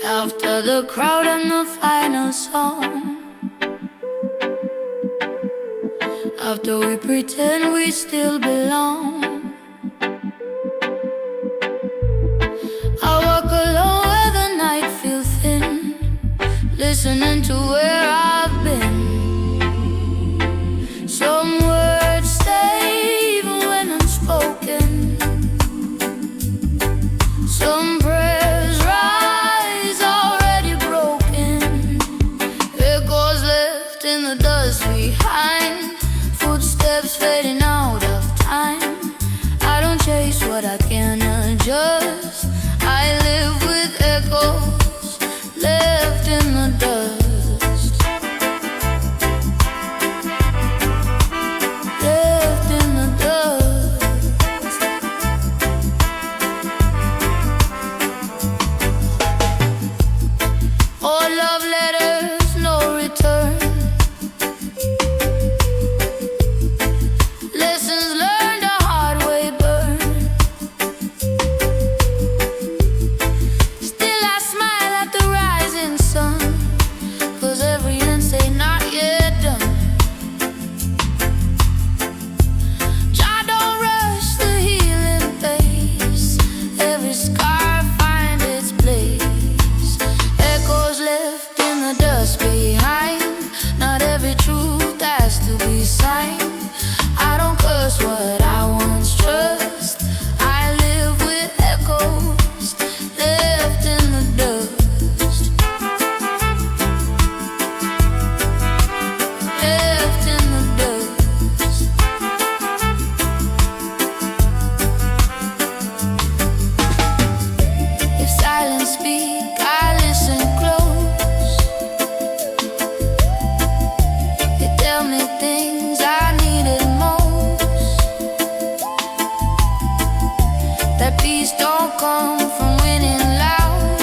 After the crowd and the final song, after we pretend we still belong, I walk alone where the night feels thin, listening to where I've been. Some words stay even when unspoken. Some prayers rise already broken. Echoes left in the dust behind. Footsteps fading out of time. I don't chase what I can't adjust. I live with echoes left in the dust. Left in the dust. All love letters, no return. Lessons learned the hard way burn. Still I smile at the rising sun, 'cause every end say not yet done. Jah don't rush the healing pace. Every scar find its place. Echoes left in the dust behind. Not every truth has to be signed. I don't curse what I once trust. I live with echoes left in the dust. Left in the dust. If silence speak, I listen close. They tell me things I needed most. That peace don't come from winning loud,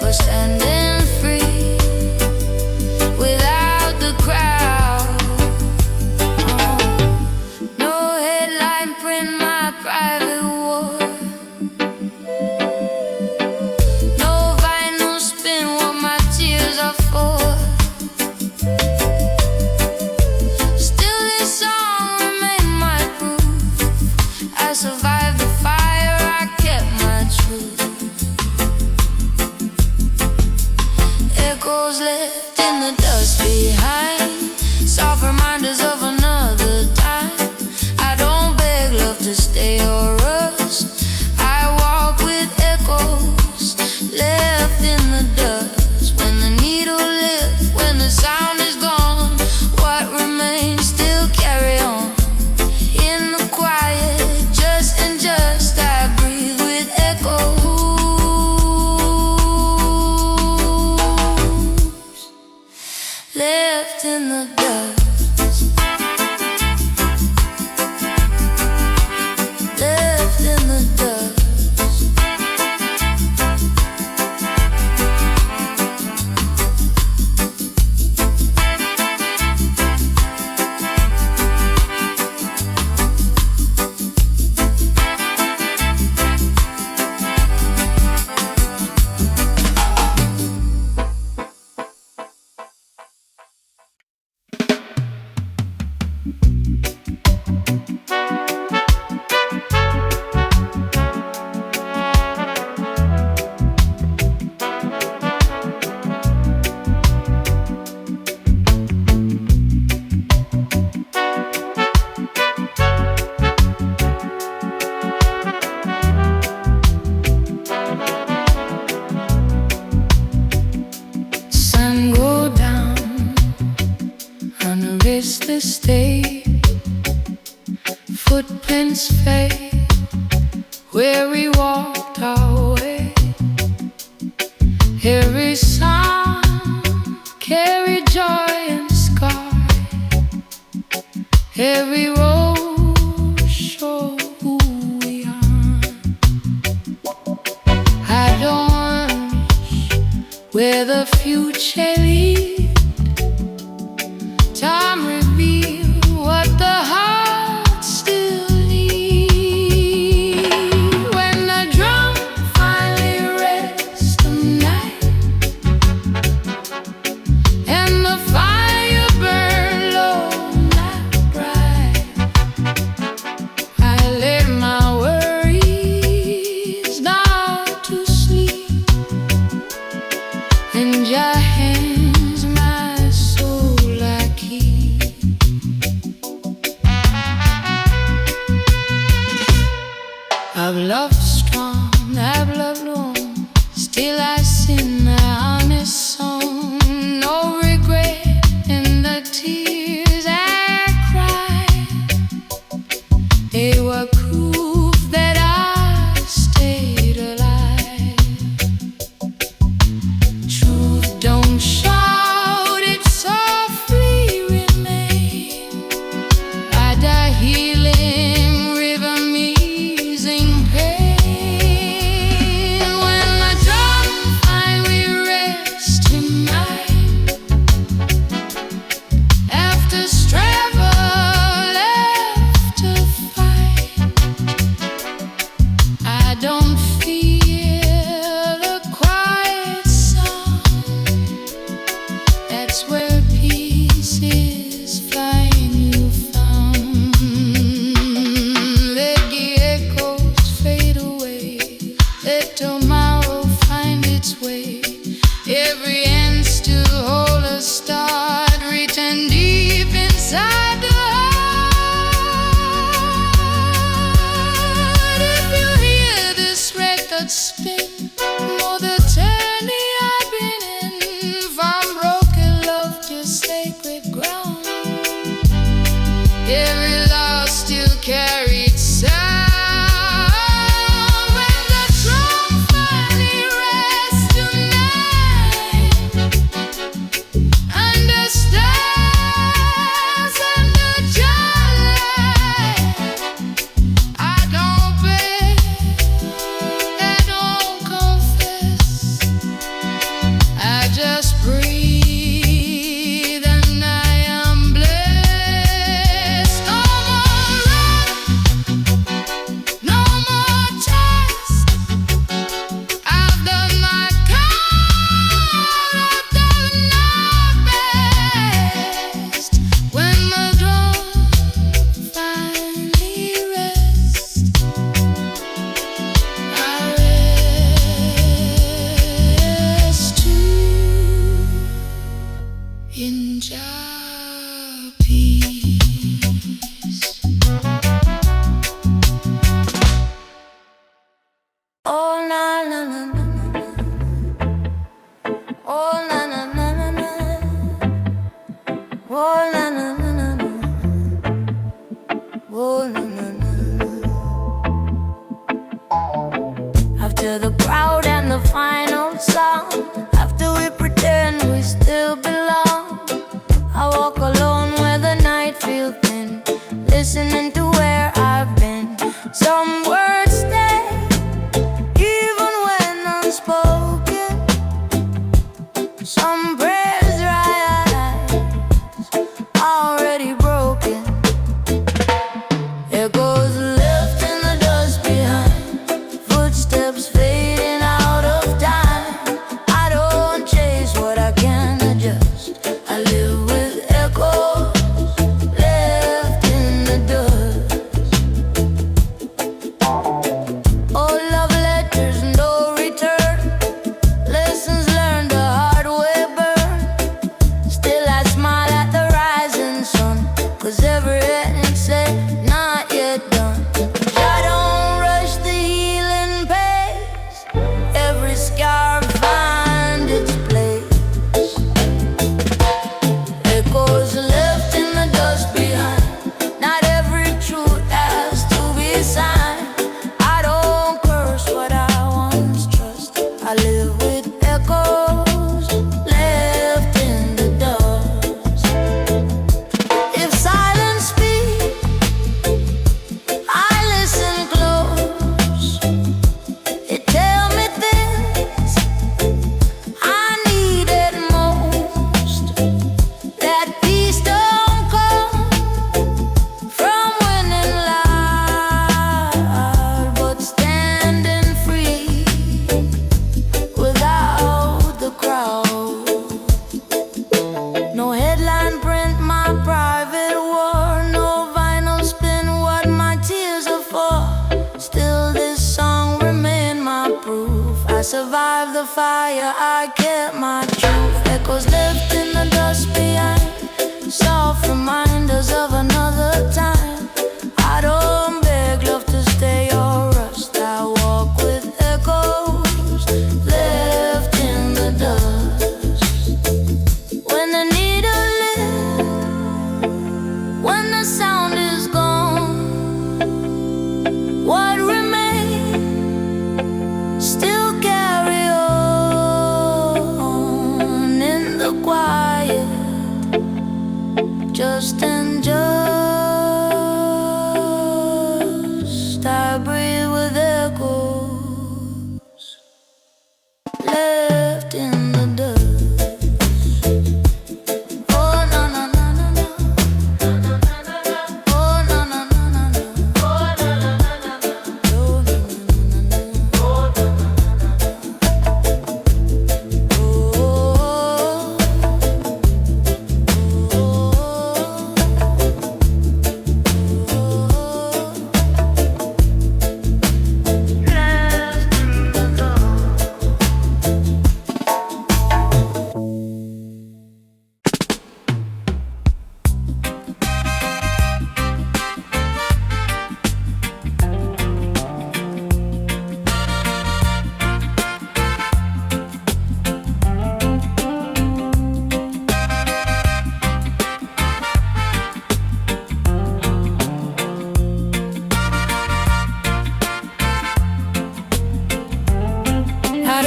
but standing free without the crowd. No headline print my private war. No vinyl spin what my tears are for. Still this song remain my proof. I survived the fire, I kept my truth. Echoes left in the dust behind. Soft reminders of another time. I don't beg love to stay or rust. I walk with echoes left in the dust. When the needle lifts, when the sound is gone, what remains still carry on. In the quiet, just and just, I breathe with echoes left in the dust. Left in the dust. Sun go down on a restless day. Footprints fade where we walked our way. Every sound carry joy and scar. Every road show who we are. I don't wish where the future leads. Time reveal what the heart still needs. When the drum finally rests Still I sing my honest song, no regret in the tears I cried. They were proof that I stayed alive. Truth don't shout, it softly remain. I die healing, rhythm easing pain. When the drum finally rests tonight, after struggle left to fight, I don't feel a quiet sound. That's where peace is flying you found. Let the echoes fade away, let tomorrow find its way. Every end still hold a start written deep inside the heart. If you hear this record spin, know the journey I've been in, from broken love to sacred ground. Every loss still carried sound. When the drum finally rests tonight, understands under joy. I don't beg, I don't confess, I just breathe and I am blessed. No more run, no more test. I've done my part, I've done my best. When the drum finally rests, I rest too in Jah peace. Oh na na na na na. Oh na na na na na. Oh na na na na na. Oh na na na na. After the crowd and the final song, after we pretend we still belong, I walk alone where the night feels thin, listening to where I've been. Some words stay, even when unspoken. Some prayers rise, already broken. Echoes left in the dust behind, footsteps fading out of time. I don't chase what I can adjust, I live with echoes left in the dust. Oh, love letters, no return, lessons learned the hard way burn. Still I smile at the rising sun, 'cause every ending said not yet done. I don't rush the healing pace, every scar find its place. Echoes left in the dust behind, not every truth has to be signed. I don't curse what I once trust, I live with echoes left in the dust. If silence speaks, I listen close. It tell me things I needed most. That peace don't come from winning loud, but standing free without the crowd. No headline print my private war, no vinyl spin what my tears are for. Still this song remain my proof, I survived the fire, I kept my truth. Echoes left in the dust behind, soft reminders of another time. I don't beg love to stay or rust, I walk with echoes left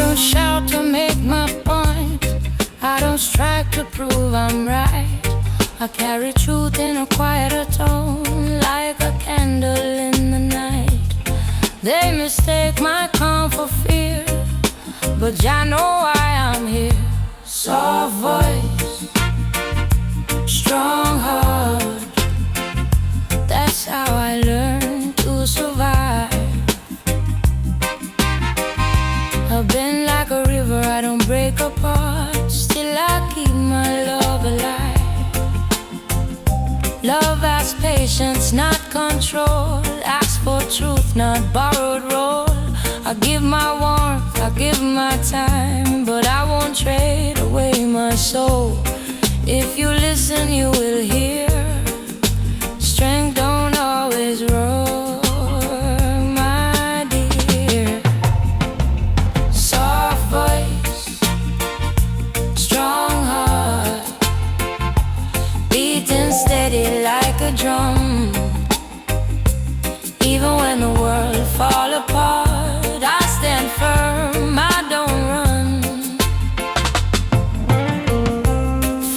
don't shout to make my point, I don't strike to prove I'm right. I carry truth in a quieter tone, like a candle in the night. They mistake my calm for fear, but I know why I'm here. Soft voice, strong heart, that's how I learned to survive. I've been like a river, I don't break apart, still I keep my love alive. Love asks patience, not control, asks for truth, not borrowed role. I give my warmth, I give my time, but I won't trade away my soul. If you listen, you will hear strength don't always roar, my dear. Soft voice, strong heart, beating steady like a drum. Even when the world fall apart, I stand firm, I don't run.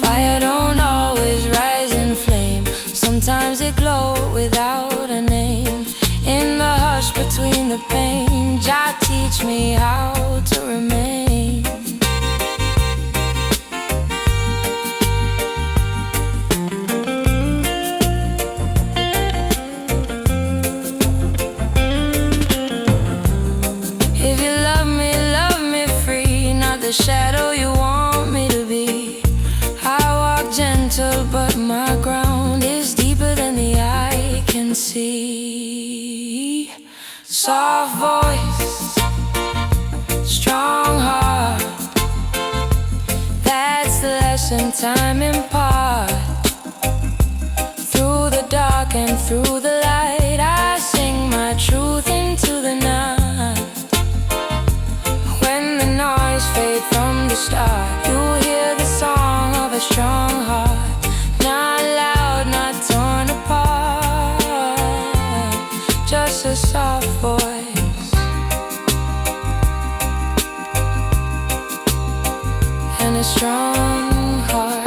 Fire don't always rise in flame, sometimes it glows without a name. In the hush between the pain, Jah teach me how to remain. If you love me free, not the shadow you want me to be. I walk gentle, but my ground is deeper than the eye can see. Soft voice, strong heart, that's the lesson time impart. Through the dark and through the light, I sing my truth into the night. When the noise fades from the start, you hear the song of a strong heart, not loud, not torn apart, just a soft voice and a strong heart.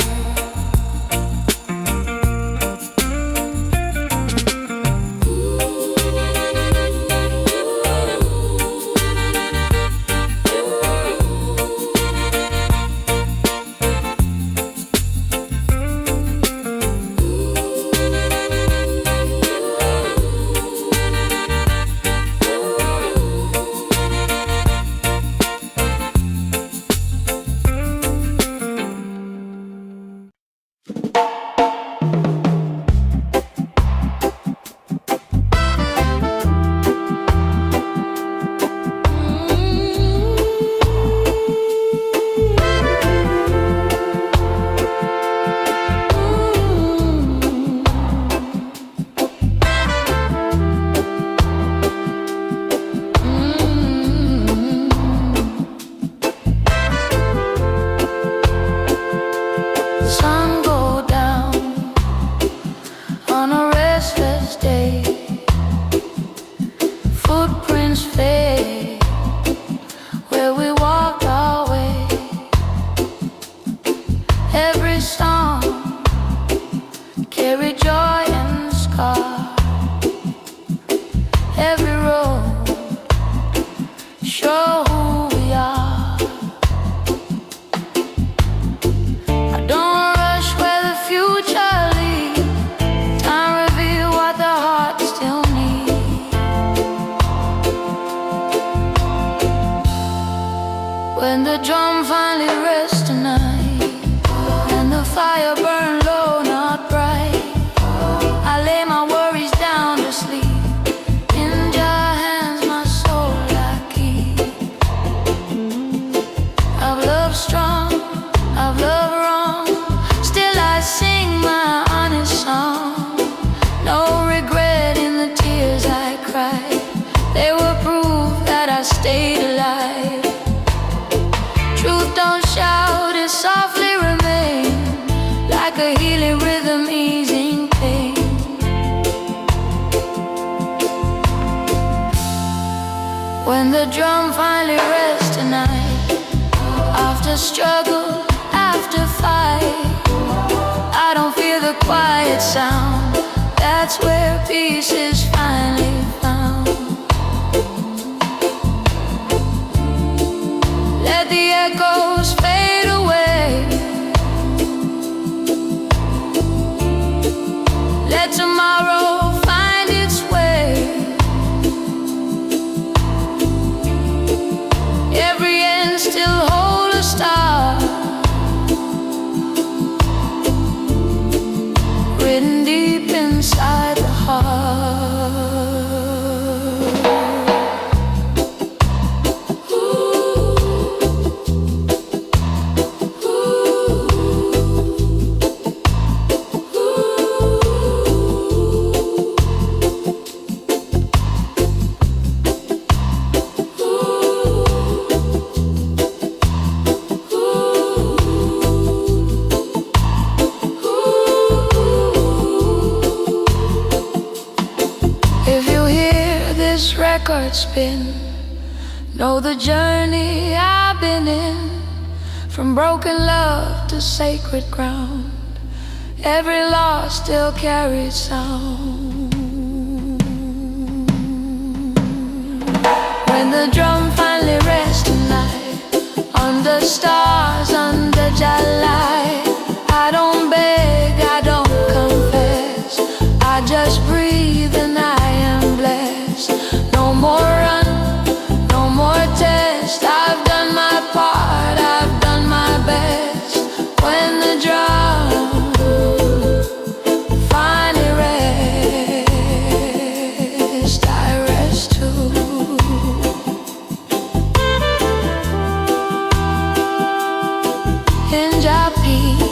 Sun go down on a restless day, footprints fade where we walked our way. Every song carry joy and scar, every road show who we are. When the drum finally rests tonight, and the fire burn low, not bright, I lay my worries down to sleep. In your hands my soul I keep. I've loved strong, I've loved wrong, still I sing my honest song. No regret in the tears I cried, they were proof that I stayed alive. Truth don't shout, it softly remain, like a healing rhythm easing pain. When the drum finally rests tonight, struggle after fight. I don't fear the quiet sound. That's where peace is finally found. Let the echoes fade away. Let tomorrow find its way. Every end still hold a star, written deep inside the heart. Record spin, know the journey I've been in, from broken love to sacred ground. Every loss still carries sound. When the drum finally rests tonight, under stars, under July, I don't beg, I don't confess, I just breathe and I am blessed. No more run, no more test. I've done my part, I've done my best. When the drum finally rests, I rest too. In your peace.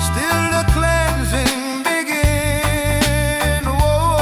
Still the cleansing begin. Whoa.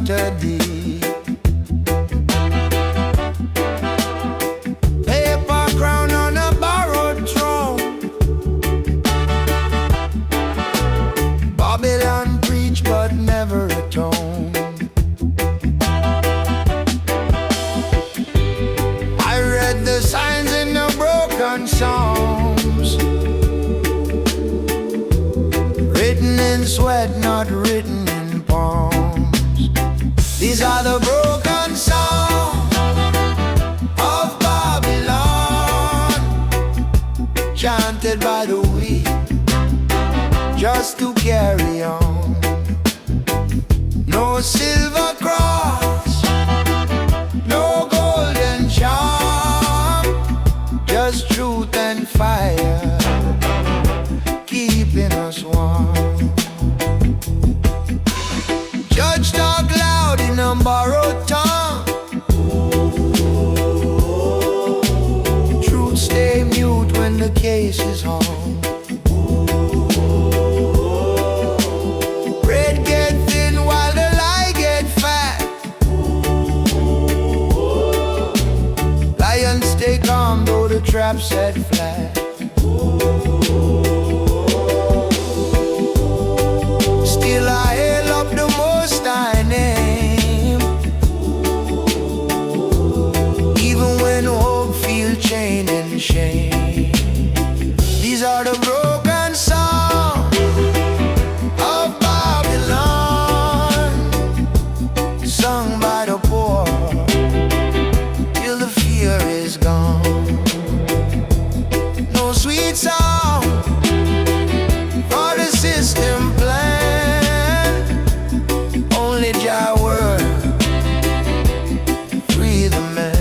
Saturday. Paper crown on a borrowed throne. Babylon preach but never atone. I read the signs in the broken Psalms, written in sweat, not written in palms. These are the broken songs of Babylon, chanted by the weak just to carry on. No silver cross, no golden charm, just truth and fire keeping us warm. Judge talk loud in a borrowed tongue, truth stay mute when the case is on. Bread get thin while the lie get fat. Lions stay calm though the trap set flat. Still I hail up the Most High name, even when hope feel chained in shame. These are the broken songs of Babylon, sung by the poor till the fear is gone. No sweet song for the system plan, only Jah word free the man.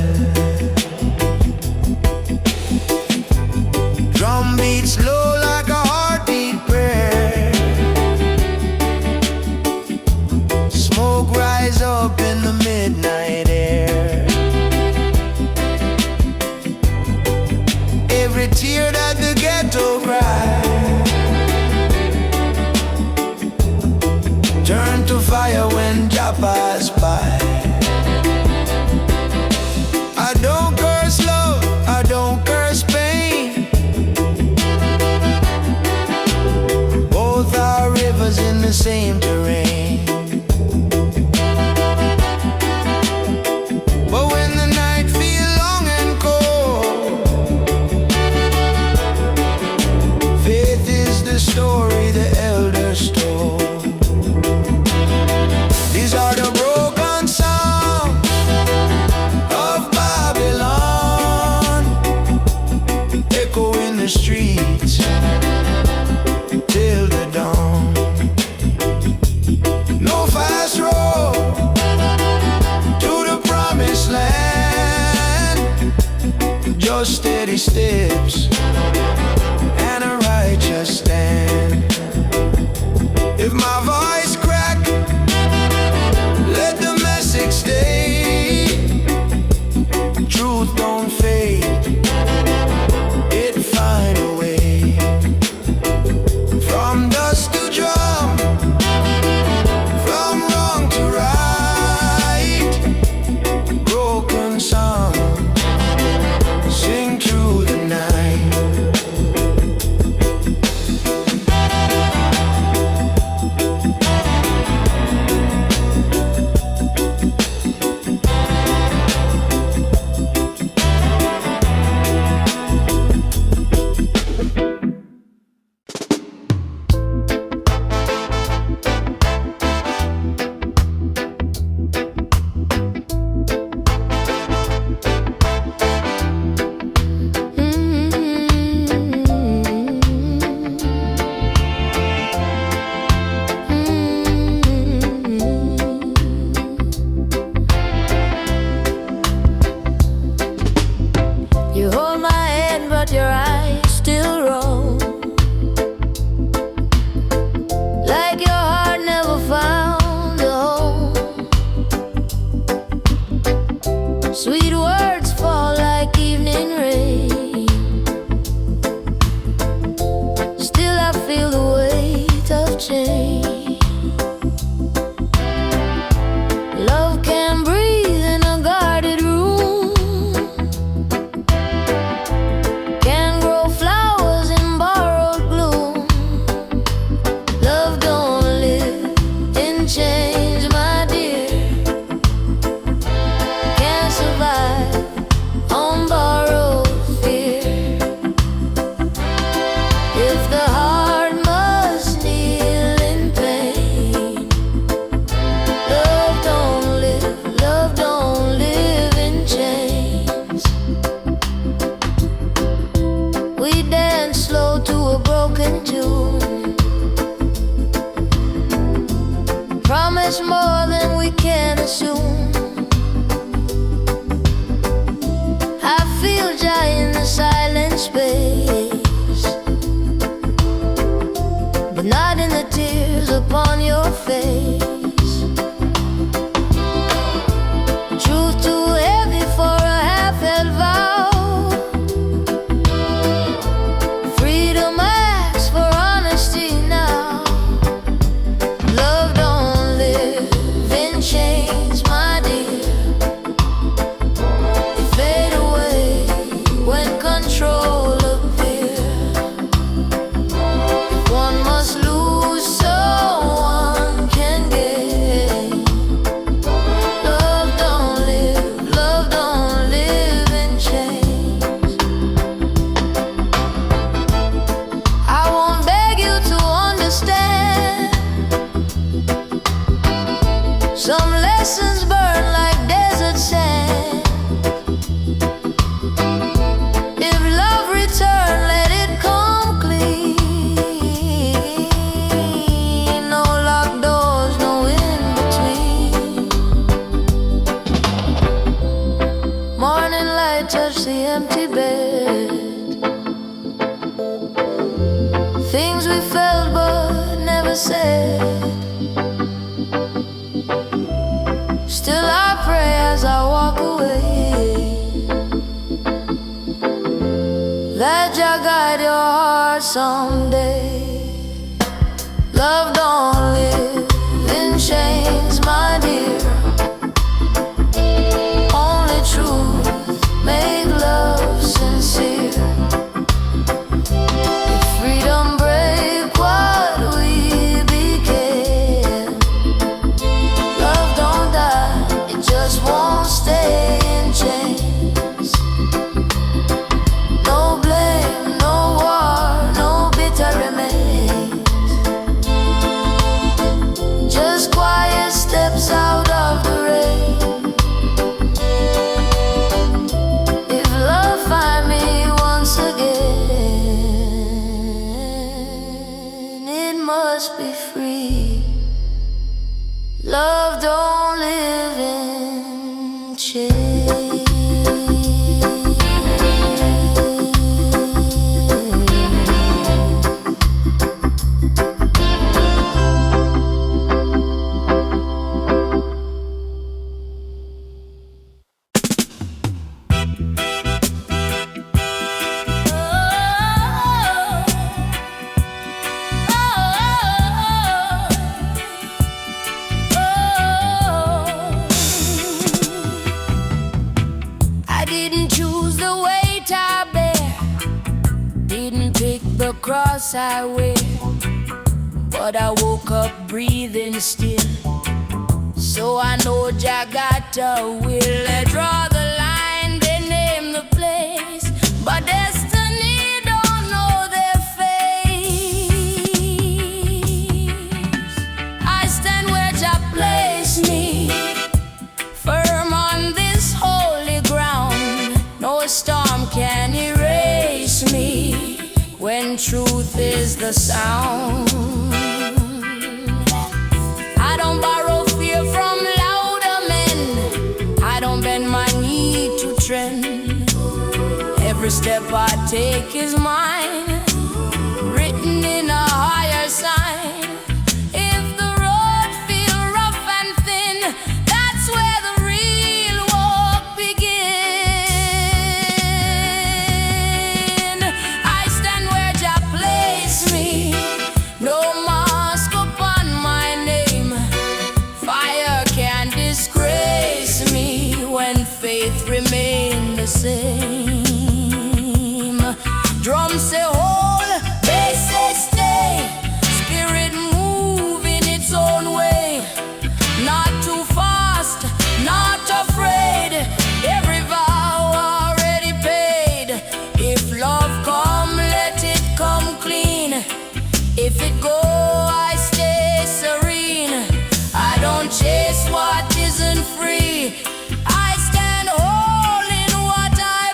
Drum beats low like a heartbeat prayer, smoke rise up in the midnight air. Every tear that the ghetto cries turn to fire when Jah pass by. I don't curse love, I don't curse pain, both are rivers in the same terrain. But when the night feel long and cold, faith is the story the elders told. These are the broken songs of Babylon, echo in the streets till the dawn. No fast road to the promised land, just steady steps and a righteous stand. If my voice crack, let the message stay. Truth don't fade, it find a way. From dust to drum, from wrong to right, broken song sing through the night. much more than we can assume. I feel Jah in the silent space, but not in the tears upon your face. Truth too heavy for a half-held vow. Freedom asks for honesty now. Love don't live in chains, my dear. They fade away when control appears. If one must lose, so one can gain. Love don't live in chains. I won't beg you to understand. Some lessons burn like desert sand. If love return, let it come clean. No locked doors, no in between. Morning light touch the empty bed. Things we felt but never said. Still I pray as I walk away, that Jah guide your heart someday. Love don't live in chains, my dear. Only truth make love sincere. If freedom break what we became, love don't die, it just won't stay in chains. No blame, no war, no bitter remains. Just quiet steps out of the rain. If love find me once again, it must be free. Love don't live in chains. I didn't choose the weight I bear, didn't pick the cross I wear, but I woke up breathing still, so I know Jah got a will. They draw the line, they name the place, but destiny don't know their face. I stand where Jah placed me, firm on this holy ground. No storm can erase me when truth is the sound. I don't borrow fear from louder men, I don't bend my knee to trend. Every step I take is mine, written in a higher sign. If the road feel rough and thin, that's where the real walk begin. I stand where Jah placed me, no mask upon my name. Fire can't disgrace me when faith remains the same. Drums say hold, bass say stay, spirit move in its own way. Not too fast, not afraid, every vow already paid. If love come, let it come clean. If it go, I stay serene. I don't chase what isn't free, I stand whole in what I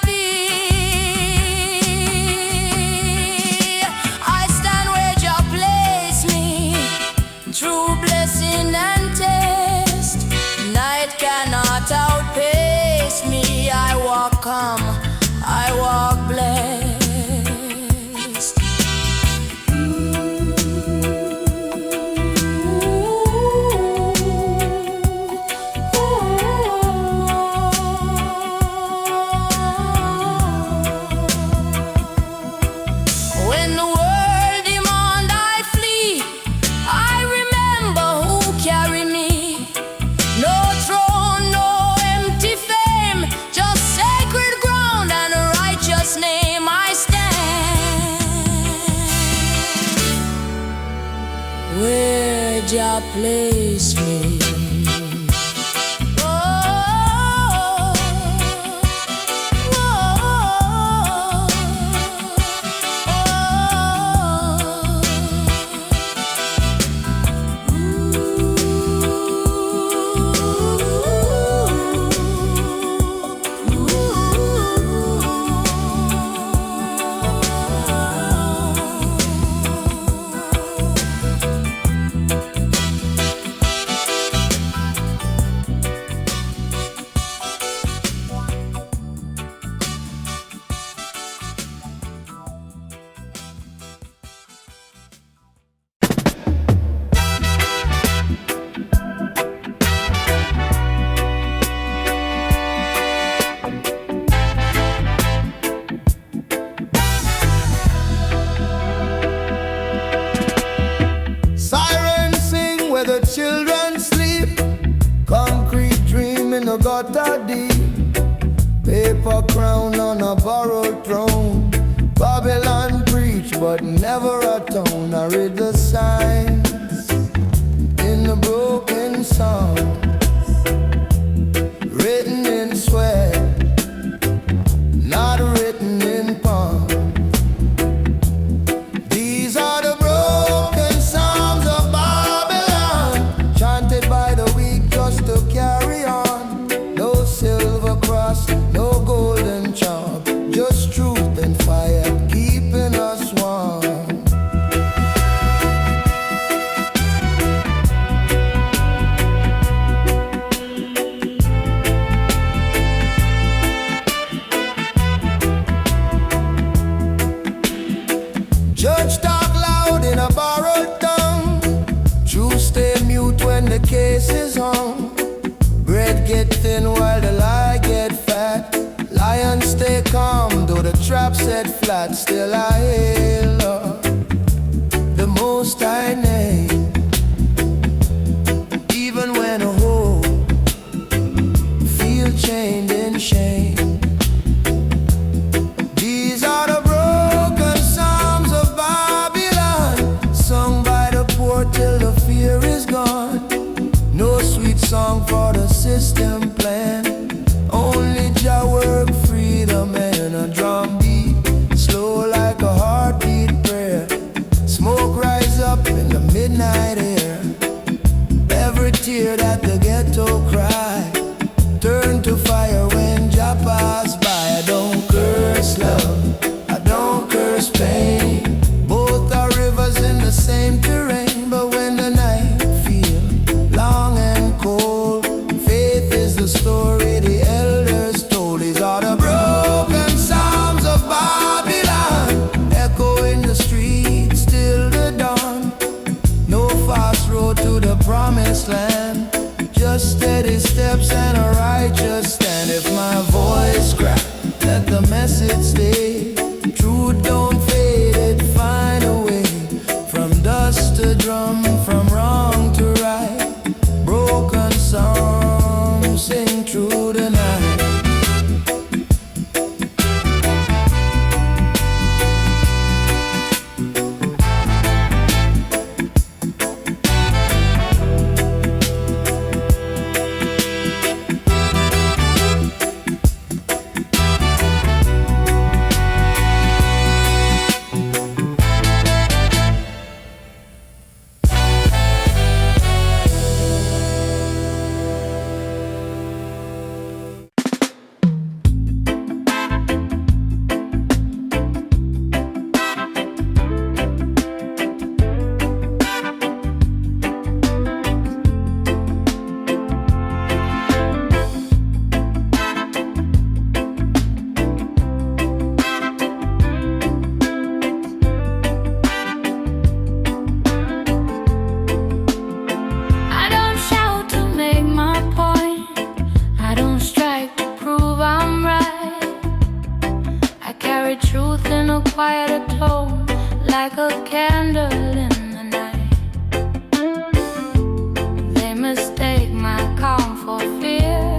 Jah place me. Where the children sleep, concrete dream in the gutter deep, paper crown on a borrowed throne. Babylon preach but never atone. I read the signs in the broken song, written in sweat, not written in palm. These are the broken psalms of Babylon, chanted by the weak just to carry on. No silver cross, no golden charm, just truth and fire keeping us warm. Judge talk loud in a borrowed tongue, truth stay mute when the case is hung. Bread get thin while the lie get fat. Lions stay calm though the trap set flat. Still I hail the Most High name, even when a hope feel chained in shame. These are the broken psalms of Babylon, sung by the poor till the fear is gone. No sweet song for the system plan, only Jah work freedom and a drum beat, slow like a heartbeat prayer. Smoke rise up in the midnight air. Every tear that the ghetto cry turn to fire when Jah pass by. I don't curse love, I don't curse pain. Both are rivers in the same terrain. But when the night feel long and cold, faith is the story the elders told. These are the broken psalms of Babylon, echo in the streets till the dawn. No fast road to the promised land, just steady steps and a righteous stand. If my voice crack, let the message stay. Truth don't fade, it find a way. From dust to drum, from wrong to right. Broken songs sing through the night. I don't shout to make my point, I don't strike to prove I'm right. I carry truth in a quieter tone, like a candle in the night. They mistake my calm for fear,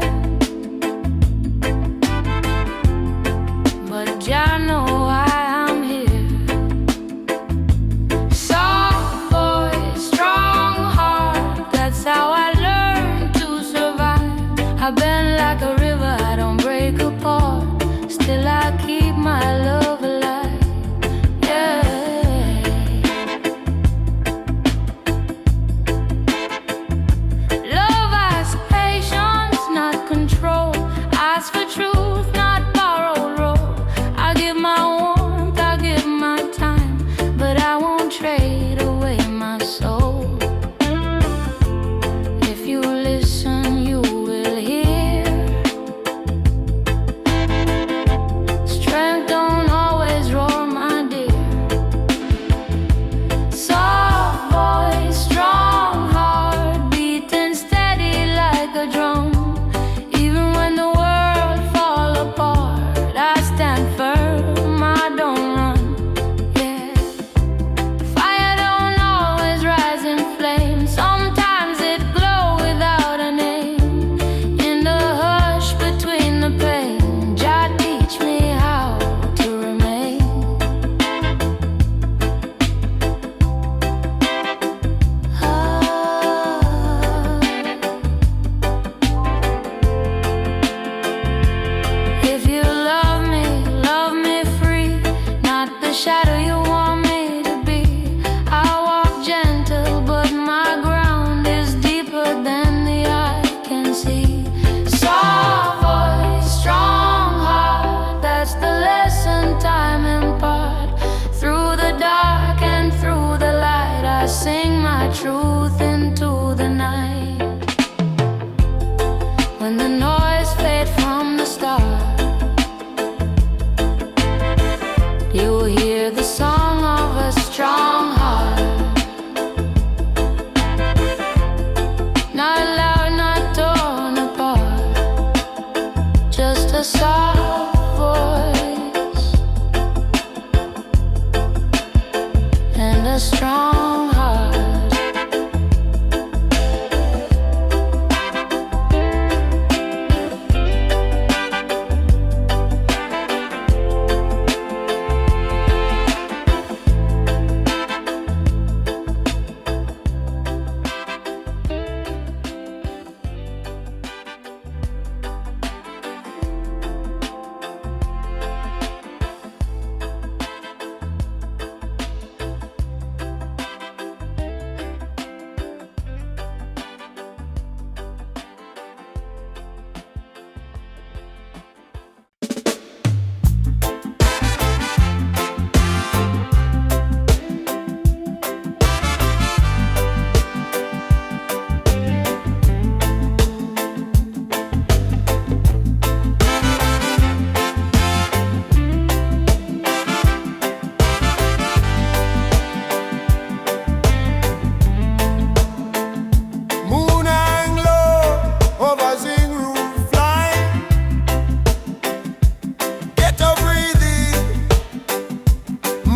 but Jah know why I'm here. Soft voice, strong heart, I bend like a river, I don't break apart. Still I keep my love alive. Yeah. Love asks patience, not control. Ask for truth, not borrowed role. I give my warmth, I give my time, but I won't trade away my soul. If you listen, you will hear. Strength don't always roar, my dear. Soft voice, strong heart, beating steady like a drum. Even when the world fall apart, I stand firm, I don't run. Yeah. Fire don't always rise in flames. Sometimes it glow without a name. In the hush between the pain, Jah teach me how to remain. If you love me free, not the shadow you want me to be. I walk gentle, but my ground is deeper than the eye can see. Soft voice, strong heart, that's the lesson time impart. Through the dark and through the light, I sing my truth into the night. When the noise fades from the start, you will hear the song of a strong heart. Not loud, not torn apart, just a soft voice and a strong heart. Moon hang low over Zing roof line. Get a breathing,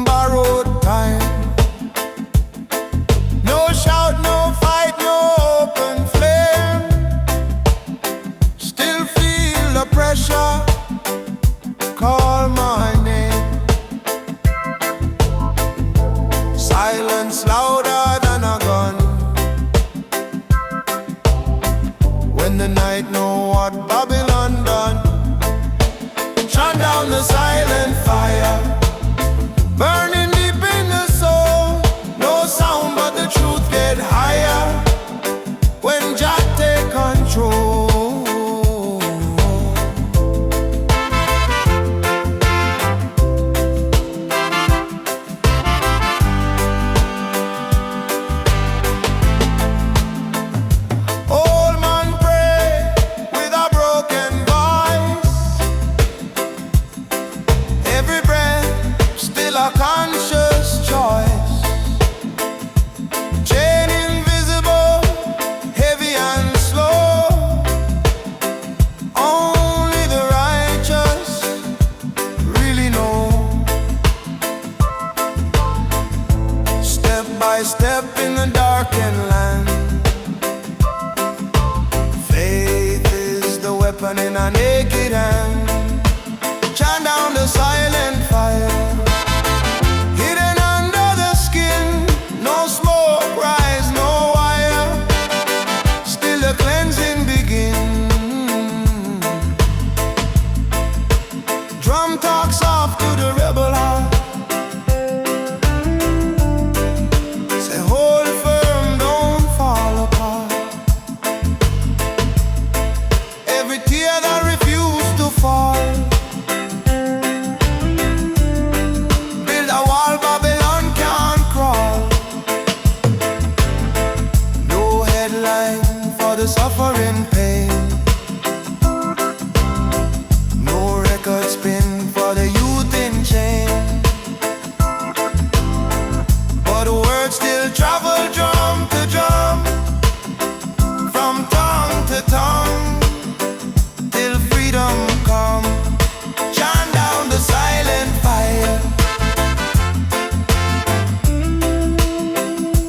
borrowed time. No shout, no fight, no open flame. Still feel the pressure, call my name. Silence louder than a gun. When the night know what Babylon done, shut down the silent fire, burning deep in the soul. No sound but the truth get higher when Jah take control. Old man pray with a broken voice. Every breath still a conscious choice. Chain invisible, heavy and slow. Only the righteous really know. Step by step in the darkened land, faith is the weapon in a naked hand. Chant down the silent fire, hidden under the skin. No smoke rise, no wire. Still the cleansing begins. the suffering pain. No record spin for the youth in chain, but words still travel drum to drum, from tongue to tongue, till freedom come. Shine down the silent fire,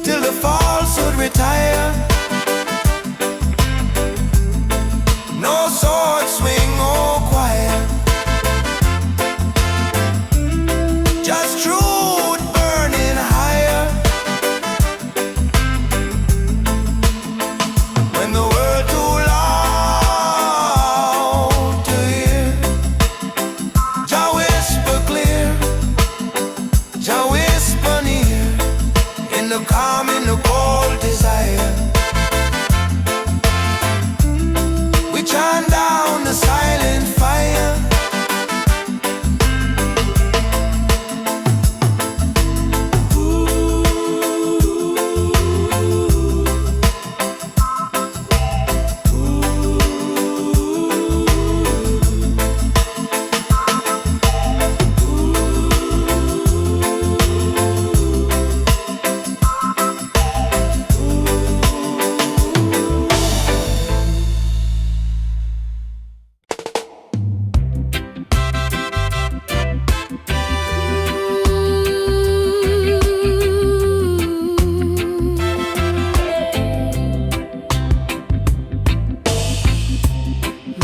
till the falsehood retire. No sword swing or choir, just truth burning higher. When the world too loud to hear, Jah whisper clear, Jah whisper near, in the calm, in the cold desire. We chant down the silent fire.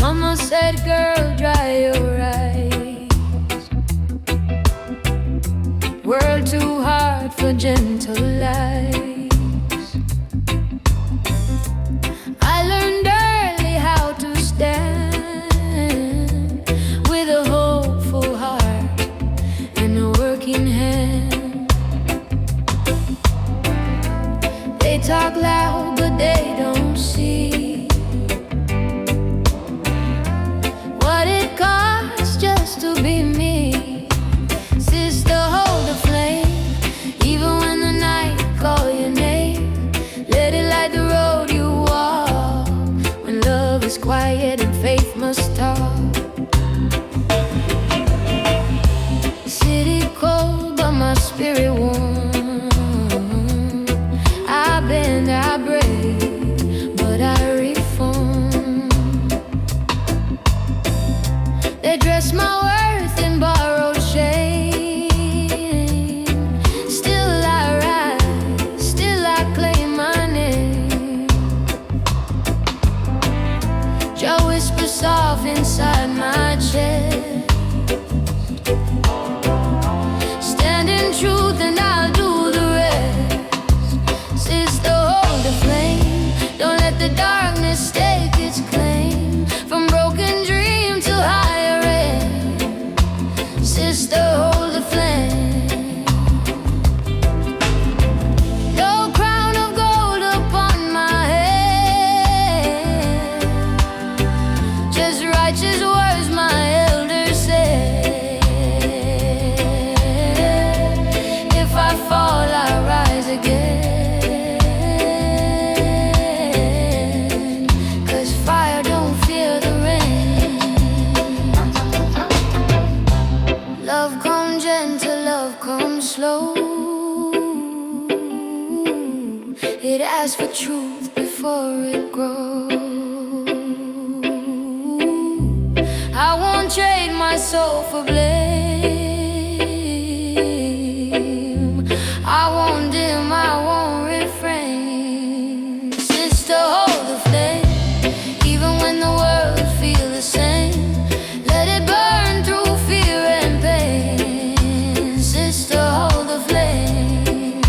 Mama said, girl, dry your eyes. World too hard for gentle lies. I learned early how to stand with a hopeful heart and a working hand. They talk loud, but they don't see what it costs just to be me. Sister, hold the flame, even when the night call your name. Let it light the road you walk, when love is quiet and faith must talk. City cold, but my spirit warm. I bend, I break, but I reform. They dress my worth in borrowed shame. Still I rise, still I claim my name. Jah whisper soft inside my chest. Stand in truth and I'll do the rest. Sister, hold the flame, don't let the darkness stake its claim. From broken dream to higher end, sister, hold the flame. No crown of gold upon my head, just righteous words my elders said. If I fall, I rise again, 'cause fire don't fear the rain. Love come gentle, love come slow. It asks for truth before it grows. I won't trade my soul for blame. I won't dim, I won't refrain. Sister, hold the flame, even when the world feels the same. Let it burn through fear and pain. Sister, hold the flame.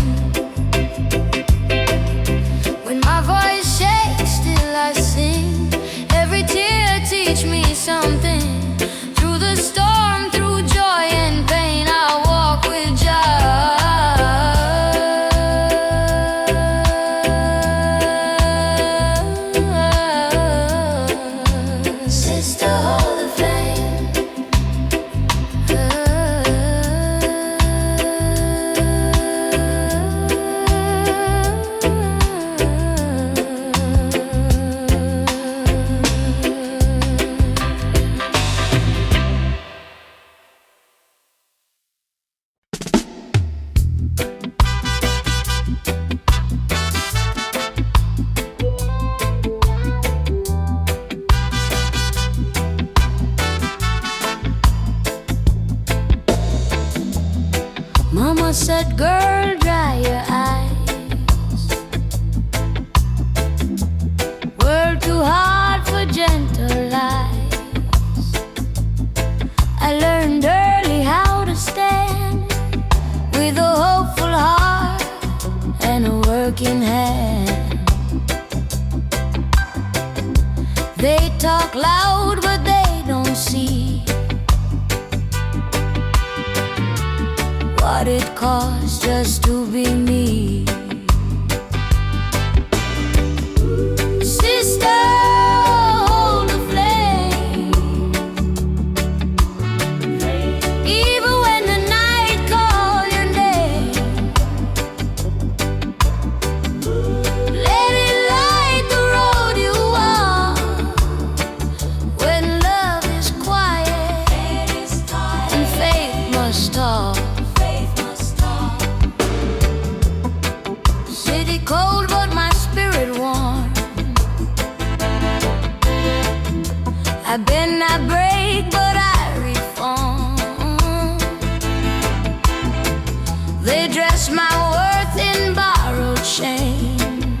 When my voice shakes, still I sing. Every tear teach me something. Through the storm, through But girl, dry your eyes. World too hard for gentle lies. I learned early how to stand with a hopeful heart and a working hand. They talk loud but they don't see what it costs just to be me. Sister, hold the flame, even when the night calls your name. Let it light the road you walk when love is quiet and faith must talk. City cold but my spirit warm. I bend, I break, but I reform. They dress my worth in borrowed shame.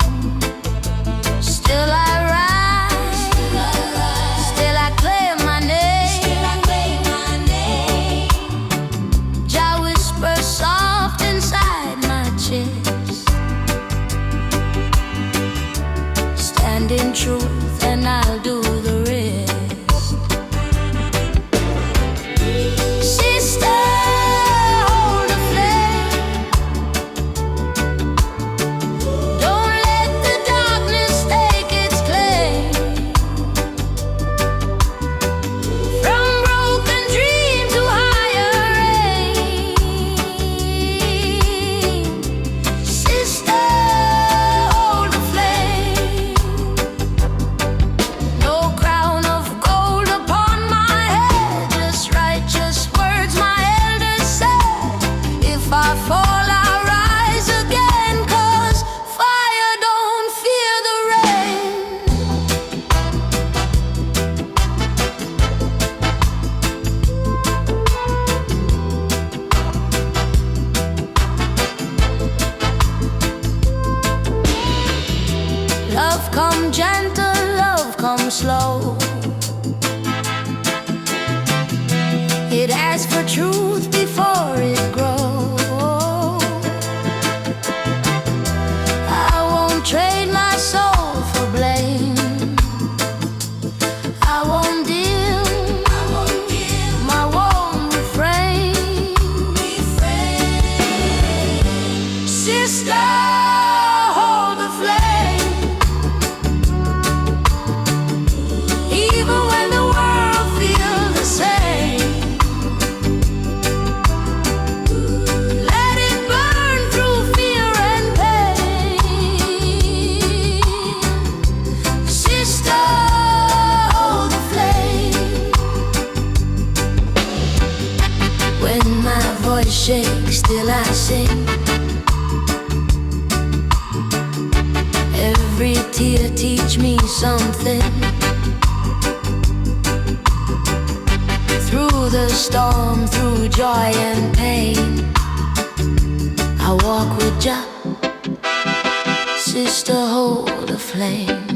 Still I rise, still I claim my name. Jah whisper soft inside my chest. Stand in truth and I'll do the rest. Sister, hold the flame. Don't let the darkness take its claim. From broken dream to higher aim. Sister, hold the flame. No crown of gold upon my head, just righteous words my elders said. If I fall, I rise again, 'cause fire don't fear the rain. Love come gentle, love come slow. It asks for truth before it grows. I won't trade my soul for blame. I won't dim, my won't refrain. Sister, hold the flame. Even when the world feels the same, let it burn through fear and pain. Sister, hold the flame. When my voice shakes, still I sing. Every tear teach me something. Through the storm, through joy and pain, I walk with Jah. Sister, hold the flame.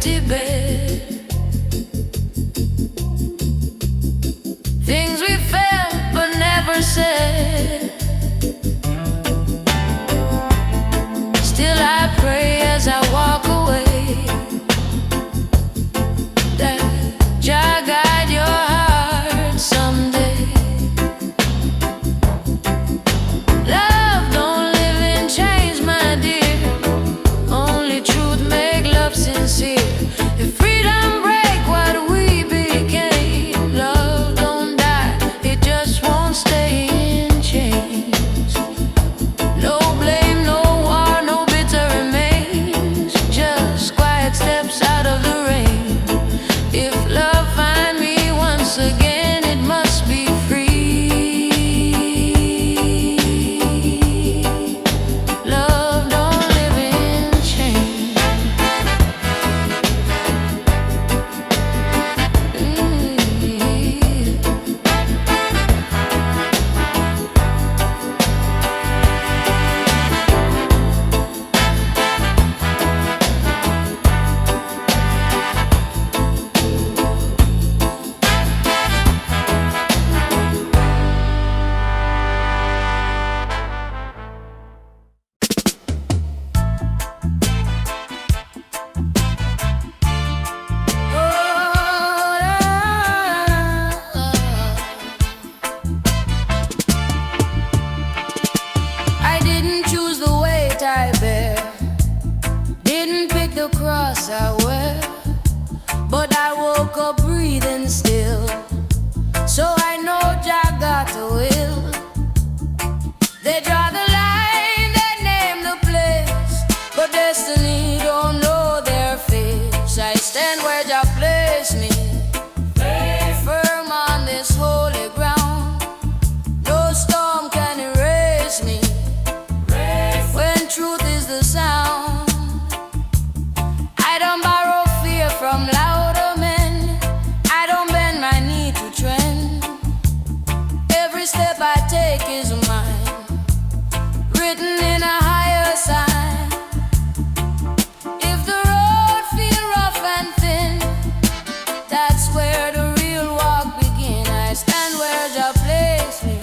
empty bed. Things we felt but never said. Still I pray as I walk away that Jah guide your heart someday. Love don't live in chains, my dear. Only truth make love sincere. If freedom break what we became, love don't die, it just won't stay in chains. No blame, no war, no bitter remains, just quiet steps out of the rain. If love find me once again, it must be free. Love don't live in chains. I didn't choose the weight I bear, didn't pick the cross I wear, but I woke up breathing still, so I know Jah got a will. They draw the line, they name the place, but destiny don't know their face. I stand where Jah placed me, firm on this holy ground. No storm can erase me when truth is the sound. I don't borrow fear from louder men, I don't bend my knee to trend. Every step I take is mine, written in a higher sign. If the road feel rough and thin, that's where the real walk begin. I stand where Jah placed me,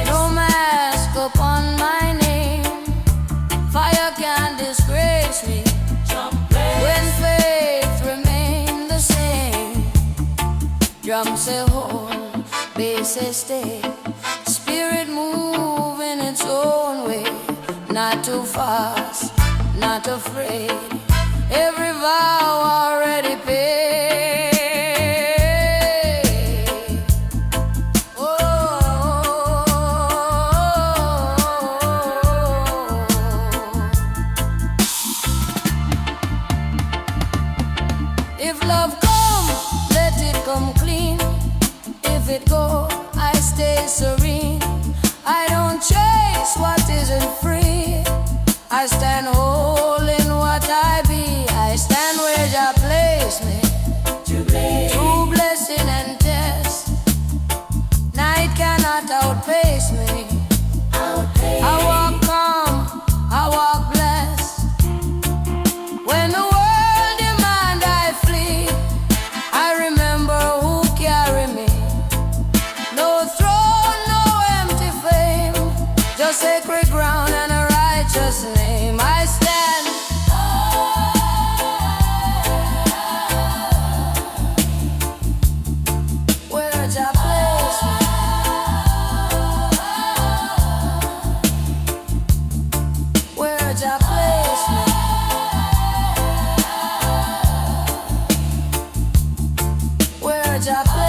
no mask upon my name. Fire can't disgrace me when faith remain the same. Drum say hold, bass say stay, spirit move in its own way. Not too fast, not afraid, every vow already paid. If love come, let it come clean. If it go, I stay serene. I don't chase what isn't free, I stand whole in what I be. I stand where Jah placed me, through blessing and test. Night cannot outpace me. I walk calm, I walk blessed. When the world demand I flee, I remember who carry me. No throne, no empty fame, just sacred ground and a righteous name. I stand where Jah placed me, where Jah placed me, where Jah placed me.